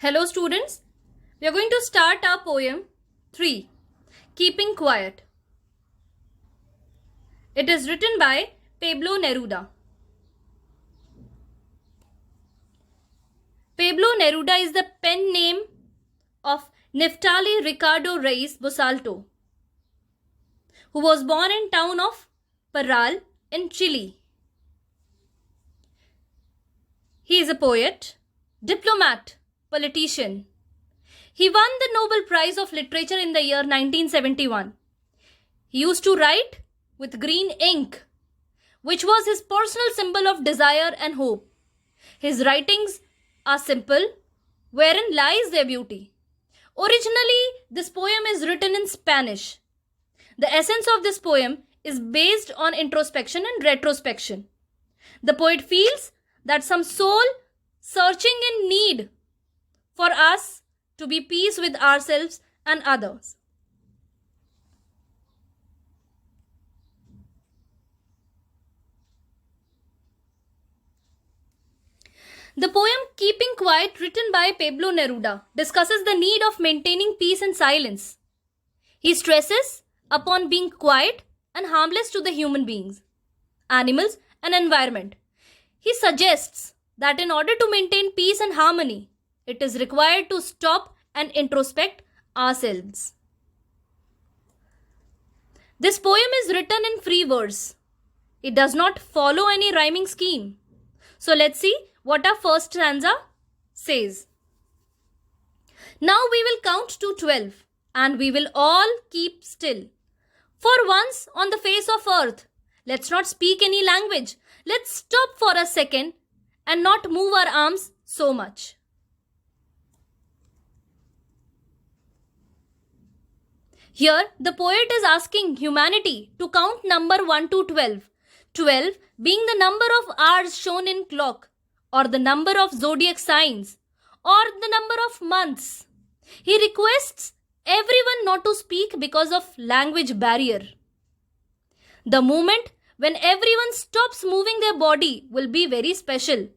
Hello students, we are going to start our poem 3, Keeping Quiet. It is written by Pablo Neruda. Pablo Neruda is the pen name of Neftali Ricardo Reis Bosalto, who was born in town of Parral in Chile. He is a poet, diplomat, politician. He won the Nobel Prize of Literature in the year 1971. He used to write with green ink, which was his personal symbol of desire and hope. His writings are simple, wherein lies their beauty. Originally, this poem is written in Spanish. The essence of this poem is based on introspection and retrospection. The poet feels that some soul searching in need for us to be peace with ourselves and others. The poem Keeping Quiet, written by Pablo Neruda, discusses the need of maintaining peace and silence. He stresses upon being quiet and harmless to the human beings, animals, and environment. He suggests that in order to maintain peace and harmony, it is required to stop and introspect ourselves. This poem is written in free verse. It does not follow any rhyming scheme. So let's see what our first stanza says. Now we will count to 12 and we will all keep still. For once on the face of earth, let's not speak any language. Let's stop for a second and not move our arms so much. Here, the poet is asking humanity to count number 1 to 12. 12 being the number of hours shown in clock, or the number of zodiac signs, or the number of months. He requests everyone not to speak because of language barrier. The moment when everyone stops moving their body will be very special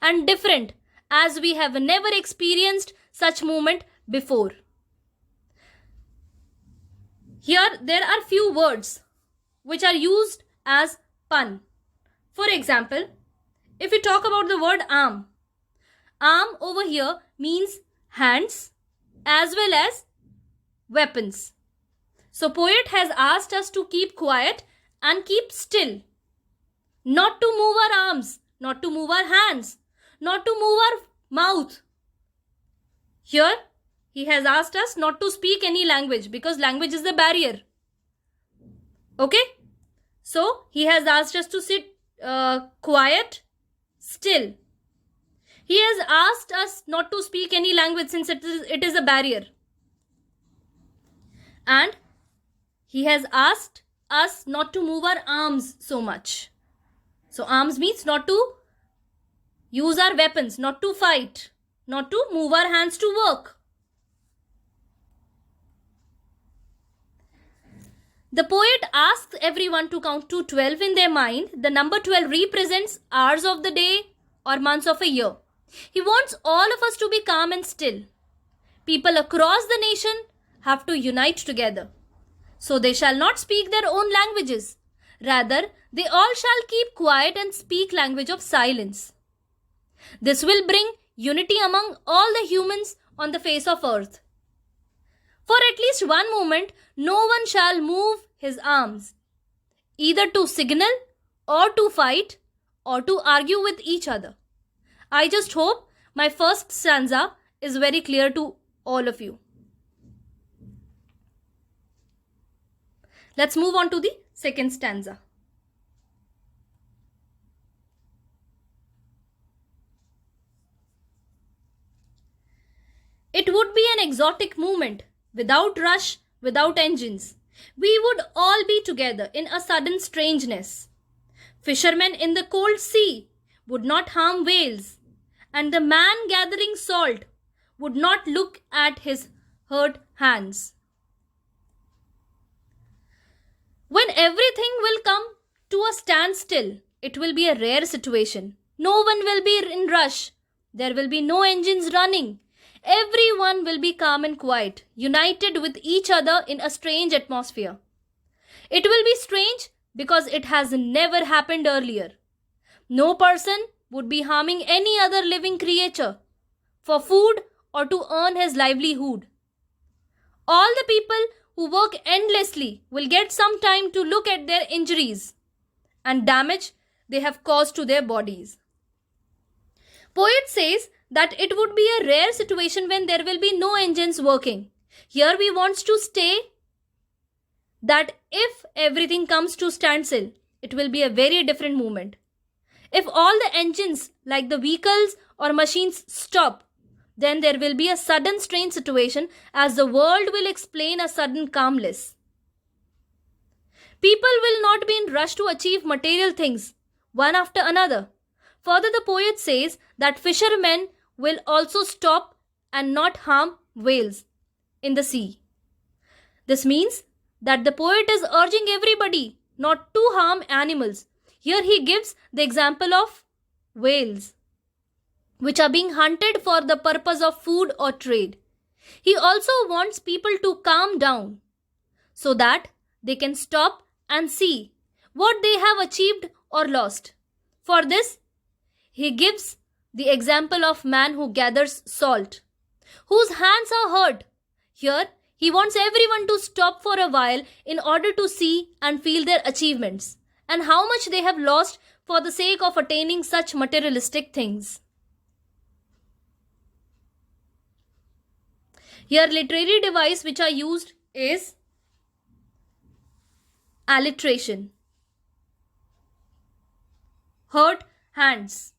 and different, as we have never experienced such movement before. Here there are few words which are used as pun. For example, if we talk about the word arm over here means hands as well as weapons. So poet has asked us to keep quiet and keep still. Not to move our arms, not to move our hands, not to move our mouth. Here he has asked us not to speak any language because language is the barrier. Okay? So he has asked us to sit quiet, still. He has asked us not to speak any language since it is a barrier. And he has asked us not to move our arms so much. So arms means not to use our weapons, not to fight, not to move our hands to work. The poet asks everyone to count to 12 in their mind. The number 12 represents hours of the day or months of a year. He wants all of us to be calm and still. People across the nation have to unite together. So they shall not speak their own languages. Rather, they all shall keep quiet and speak language of silence. This will bring unity among all the humans on the face of earth. For at least one moment, no one shall move his arms, either to signal or to fight or to argue with each other. I just hope my first stanza is very clear to all of you. Let's move on to the second stanza. It would be an exotic movement, without rush, without engines. We would all be together in a sudden strangeness. Fishermen in the cold sea would not harm whales, and the man gathering salt would not look at his hurt hands. When everything will come to a standstill, it will be a rare situation. No one will be in rush. There will be no engines running. everyone will be calm and quiet, united with each other in a strange atmosphere. It will be strange because it has never happened earlier. No person would be harming any other living creature for food or to earn his livelihood. All the people who work endlessly will get some time to look at their injuries and damage they have caused to their bodies. Poet says that it would be a rare situation when there will be no engines working. Here we want to stay that if everything comes to standstill, it will be a very different moment. If all the engines like the vehicles or machines stop, then there will be a sudden strange situation as the world will explain a sudden calmness. People will not be in rush to achieve material things, one after another. Further, the poet says that fishermen will also stop and not harm whales in the sea. This means that the poet is urging everybody not to harm animals. Here he gives the example of whales, which are being hunted for the purpose of food or trade. He also wants people to calm down so that they can stop and see what they have achieved or lost. For this, he gives the example of man who gathers salt, whose hands are hurt. Here, he wants everyone to stop for a while in order to see and feel their achievements and how much they have lost for the sake of attaining such materialistic things. Here, literary device which are used is alliteration. Hurt hands.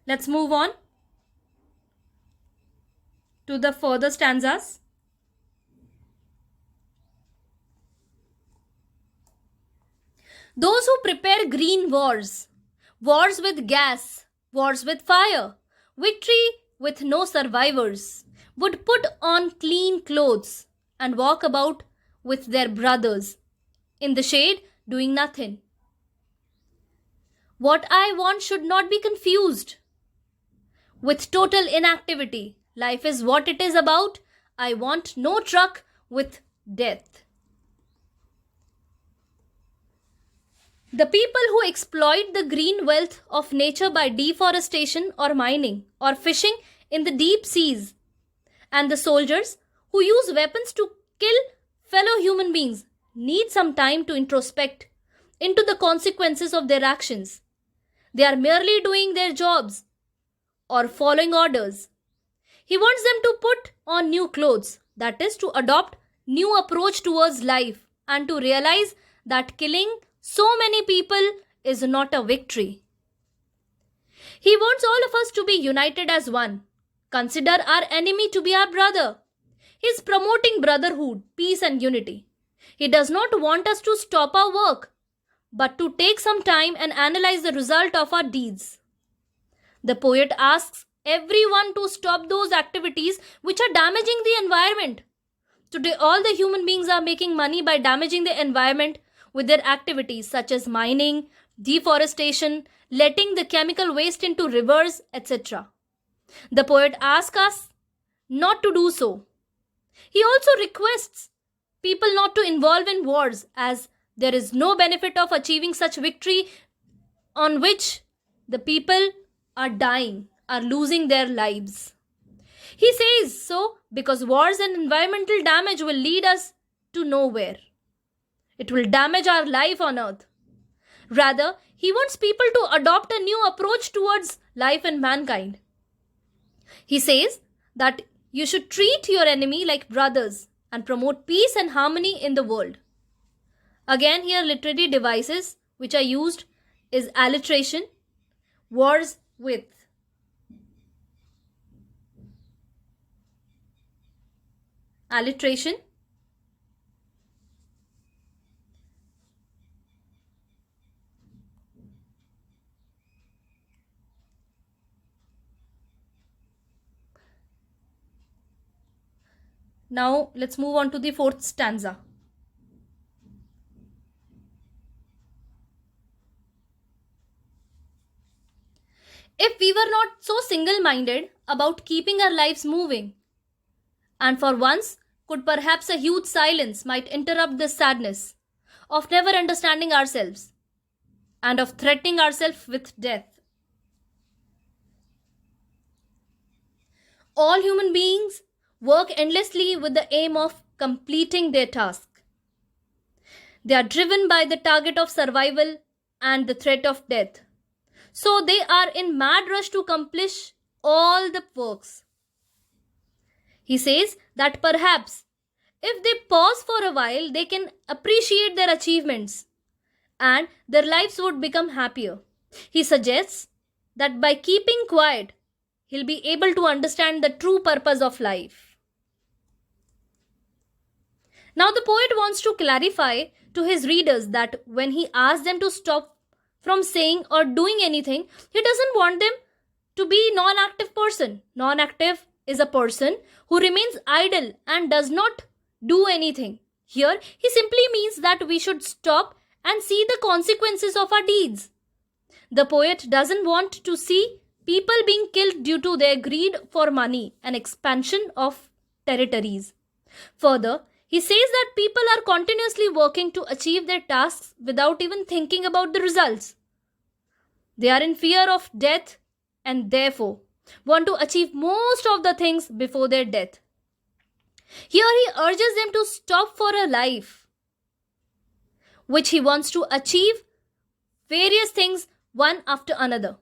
Let's move on to the further stanzas. Those who prepare green wars, wars with gas, wars with fire, victory with no survivors, would put on clean clothes and walk about with their brothers in the shade doing nothing. What I want should not be confused with total inactivity. Life is what it is about. I want no truck with death. The people who exploit the green wealth of nature by deforestation or mining or fishing in the deep seas, and the soldiers who use weapons to kill fellow human beings need some time to introspect into the consequences of their actions. They are merely doing their jobs or following orders. He wants them to put on new clothes, that is, to adopt new approach towards life and to realize that killing so many people is not a victory. He wants all of us to be united as one. Consider our enemy to be our brother. He is promoting brotherhood, peace and unity. He does not want us to stop our work, but to take some time and analyze the result of our deeds. The poet asks everyone to stop those activities which are damaging the environment. Today, all the human beings are making money by damaging the environment with their activities such as mining, deforestation, letting the chemical waste into rivers, etc. The poet asks us not to do so. He also requests people not to involve in wars, as there is no benefit of achieving such victory on which the people are dying, are losing their lives. He says so because wars and environmental damage will lead us to nowhere. It will damage our life on earth. Rather, he wants people to adopt a new approach towards life and mankind. He says that you should treat your enemy like brothers and promote peace and harmony in the world. Again, here literary devices which are used is alliteration, wars with. Alliteration. Now let's move on to the fourth stanza. If we were not so single minded about keeping our lives moving, and for once, could perhaps a huge silence might interrupt this sadness of never understanding ourselves and of threatening ourselves with death. All human beings work endlessly with the aim of completing their task. They are driven by the target of survival and the threat of death. So they are in mad rush to accomplish all the works. He says that perhaps if they pause for a while, they can appreciate their achievements and their lives would become happier. He suggests that by keeping quiet, he'll be able to understand the true purpose of life. Now, the poet wants to clarify to his readers that when he asks them to stop from saying or doing anything, he doesn't want them to be non-active person. Non-active is a person who remains idle and does not do anything. Here, he simply means that we should stop and see the consequences of our deeds. The poet doesn't want to see people being killed due to their greed for money and expansion of territories. Further, he says that people are continuously working to achieve their tasks without even thinking about the results. They are in fear of death and therefore want to achieve most of the things before their death. Here he urges them to stop for a life, which he wants to achieve various things one after another.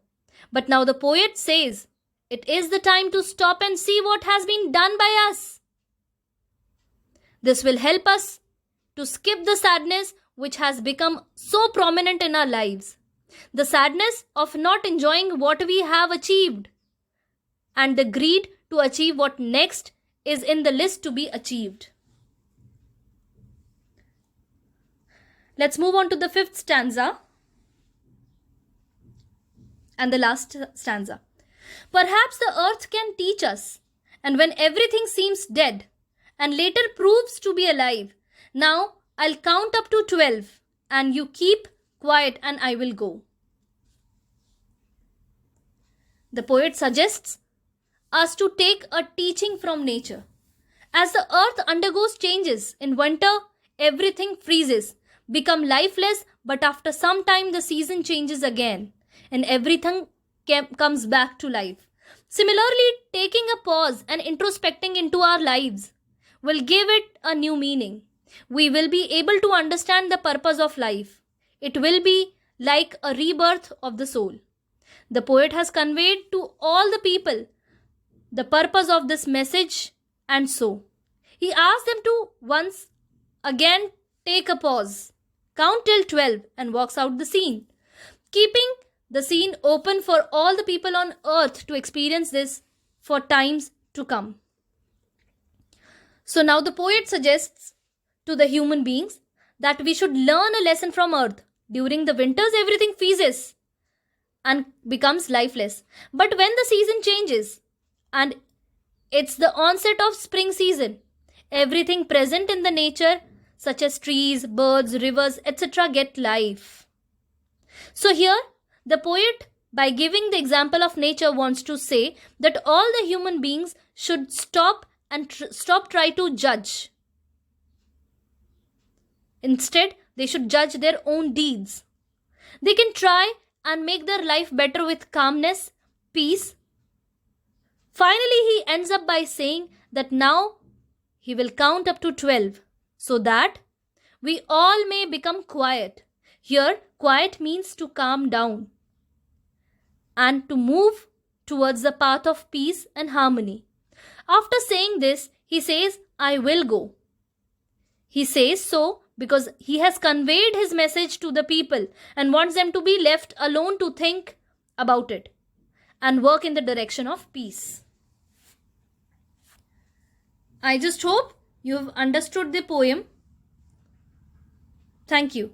But now the poet says, it is the time to stop and see what has been done by us. This will help us to skip the sadness which has become so prominent in our lives. The sadness of not enjoying what we have achieved and the greed to achieve what next is in the list to be achieved. Let's move on to the fifth stanza and the last stanza. Perhaps the earth can teach us, and when everything seems dead and later proves to be alive, now I'll count up to 12 and you keep quiet and I will go. The poet suggests us to take a teaching from nature. As the earth undergoes changes, in winter everything freezes, become lifeless, but after some time the season changes again and everything comes back to life. Similarly, taking a pause and introspecting into our lives will give it a new meaning. We will be able to understand the purpose of life. It will be like a rebirth of the soul. The poet has conveyed to all the people the purpose of this message, and so he asks them to once again take a pause, count till 12 and walks out the scene, keeping the scene open for all the people on earth to experience this for times to come. So now the poet suggests to the human beings that we should learn a lesson from earth. During the winters, everything freezes and becomes lifeless. But when the season changes and it's the onset of spring season, everything present in the nature, such as trees, birds, rivers, etc., get life. So here, the poet, by giving the example of nature, wants to say that all the human beings should stop and stop try to judge. Instead, they should judge their own deeds. They can try and make their life better with calmness, peace. Finally, he ends up by saying that now he will count up to 12 so that we all may become quiet. Here, quiet means to calm down and to move towards the path of peace and harmony. After saying this, he says, I will go. He says so because he has conveyed his message to the people and wants them to be left alone to think about it and work in the direction of peace. I just hope you have understood the poem. Thank you.